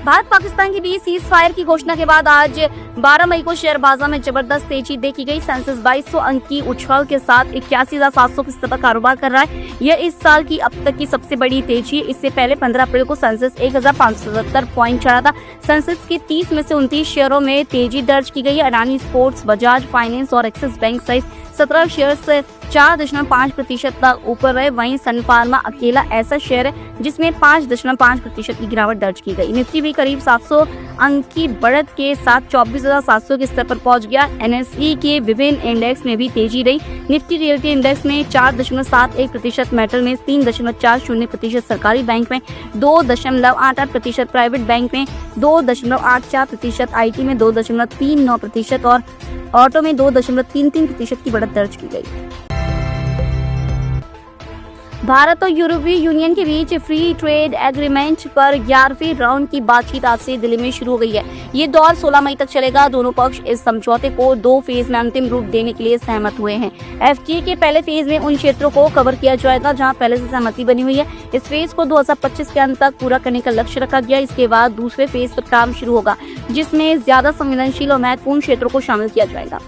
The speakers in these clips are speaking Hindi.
भारत पाकिस्तान के बीच सीज फायर की घोषणा के बाद आज 12 मई को शेयर बाजार में जबरदस्त तेजी देखी गई। सेंसेक्स 2200 अंक की उछाल के साथ 81,700 के स्तर पर कारोबार कर रहा है। यह इस साल की अब तक की सबसे बड़ी तेजी है। इससे पहले 15 अप्रैल को सेंसेक्स 1570 पॉइंट चढ़ा था। सेंसेक्स के 30 में से 29 शेयरों में तेजी दर्ज की गई है। अडानी स्पोर्ट्स, बजाज फाइनेंस और एक्सिस बैंक सहित 17 शेयर से 4.5% तक ऊपर रहे। वहीं सन फार्मा अकेला ऐसा शेयर है जिसमें 5.5% की गिरावट दर्ज की गई। निफ्टी भी करीब 700 अंक की बढ़त के साथ 24,700 के स्तर पर पहुंच गया। एनएसई के विभिन्न इंडेक्स में भी तेजी रही। निफ्टी रियल्टी इंडेक्स में 4.71%, मेटल में 3.40%, सरकारी बैंक में 2.88%, प्राइवेट बैंक में 2.84%, आईटी में 2.39% और ऑटो में 2.33% की बढ़त दर्ज की गई। भारत और यूरोपीय यूनियन के बीच फ्री ट्रेड एग्रीमेंट पर 11वें राउंड की बातचीत आज से दिल्ली में शुरू हो गई है। ये दौर 16 मई तक चलेगा। दोनों पक्ष इस समझौते को 2 फेज में अंतिम रूप देने के लिए सहमत हुए हैं। एफटीए के पहले फेज में उन क्षेत्रों को कवर किया जाएगा जहां पहले से सहमति बनी हुई है। इस फेज को 2025 के अंत तक पूरा करने का लक्ष्य रखा गया। इसके बाद दूसरे फेज पर काम शुरू होगा जिसमें ज्यादा संवेदनशील और महत्वपूर्ण क्षेत्रों को शामिल किया जाएगा।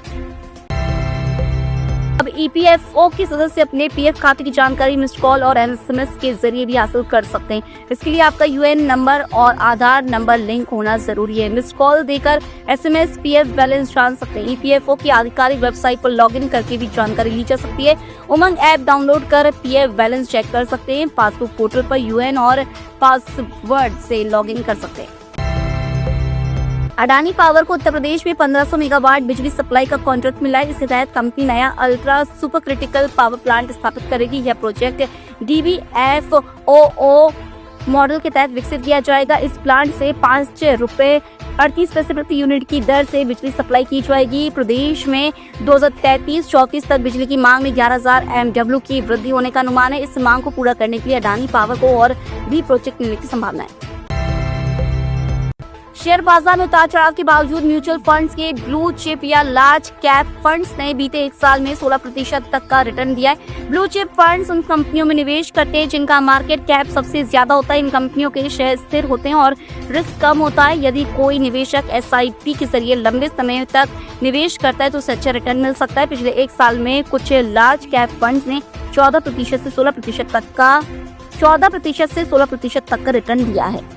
अब ईपीएफओ के सदस्य अपने पीएफ खाते की जानकारी मिस्ड कॉल और एसएमएस के जरिए भी हासिल कर सकते हैं। इसके लिए आपका यूएएन नंबर और आधार नंबर लिंक होना जरूरी है। मिस्ड कॉल देकर एसएमएस पीएफ बैलेंस जान सकते हैं। ईपीएफओ की आधिकारिक वेबसाइट पर लॉगिन करके भी जानकारी ली जा सकती है। उमंग ऐप डाउनलोड कर पीएफ बैलेंस चेक कर सकते हैं। पासबुक पोर्टल पर यूएएन और पासवर्ड से लॉगिन कर सकते हैं। अडानी पावर को उत्तर प्रदेश में 1500 मेगावाट बिजली सप्लाई का कॉन्ट्रैक्ट मिला है। इसके तहत कंपनी नया ultra super critical power plant स्थापित करेगी। यह प्रोजेक्ट डीबीएफओओ मॉडल के तहत विकसित किया जाएगा। इस प्लांट से ₹5.38 प्रति यूनिट की दर से बिजली सप्लाई की जाएगी। प्रदेश में 2033-34 तक बिजली की मांग में 11,000 MW की वृद्धि होने का अनुमान है। इस मांग को पूरा करने के लिए अडानी पावर को और भी प्रोजेक्ट मिलने की संभावना है। शेयर बाजार में उतार चढ़ाव के बावजूद म्यूचुअल फंड्स के ब्लू चिप या लार्ज कैप फंड्स ने बीते 1 साल में 16% तक का रिटर्न दिया है। ब्लू चिप फंड्स उन कंपनियों में निवेश करते हैं जिनका मार्केट कैप सबसे ज्यादा होता है। इन कंपनियों के शेयर स्थिर होते हैं और रिस्क कम होता है। यदि कोई निवेशक एसआईपी के जरिए लंबे समय तक निवेश करता है तो उसे अच्छा रिटर्न मिल सकता है। पिछले 1 साल में कुछ लार्ज कैप फंड्स ने 14% से 16% तक का रिटर्न दिया है।